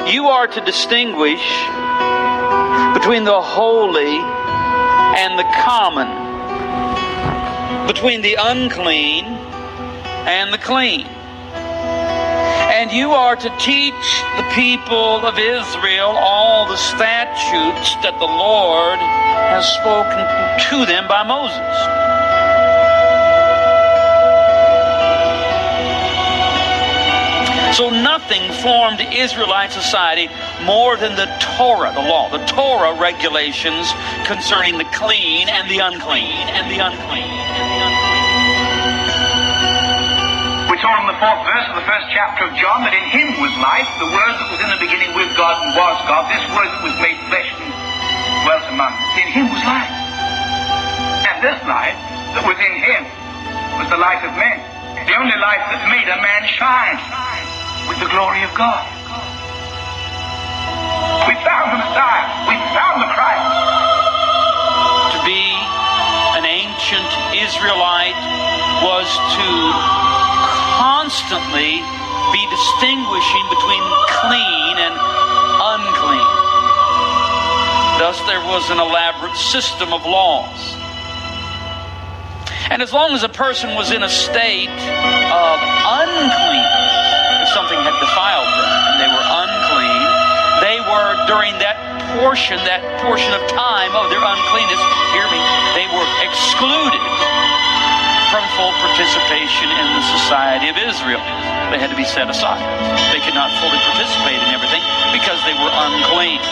You are to distinguish between the holy and the common, between the unclean and the clean. And you are to teach the people of Israel all the statutes that the Lord has spoken to them by Moses. So nothing formed Israelite society more than the Torah, the law, the Torah regulations concerning the clean and the unclean, and the unclean, and the unclean. We saw in the 4th verse of the 1st chapter of John that in him was life, the Word that was in the beginning with God and was God, this Word that was made flesh and dwelt among us. In him was life. And this life that was in him was the light of men. The only life that made a man shine with the glory of God. We found the Messiah. We found the Christ. To be an ancient Israelite was to constantly be distinguishing between clean and unclean. Thus there was an elaborate system of laws. And as long as a person was in a state of uncleanness, if something had defiled them and they were unclean, they were, during that portion of time of their uncleanness, hear me, they were excluded from full participation in the society of Israel. They had to be set aside. They could not fully participate in everything because they were unclean.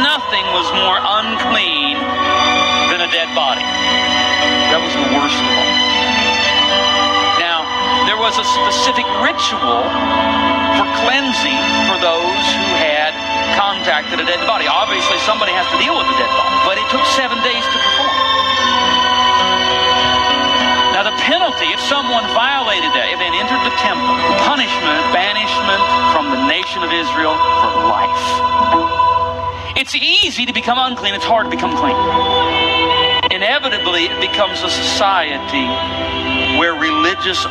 Nothing was more unclean than a dead body. That was the worst of all. Now, there was a specific ritual for cleansing for those who had contacted a dead body. Obviously, somebody has to deal with the dead body, but it took 7 days to perform. Now, the penalty, if someone violated that, if they entered the temple, the punishment, banishment from the nation of Israel for life. It's easy to become unclean. It's hard to become clean. Inevitably, it becomes a society where religious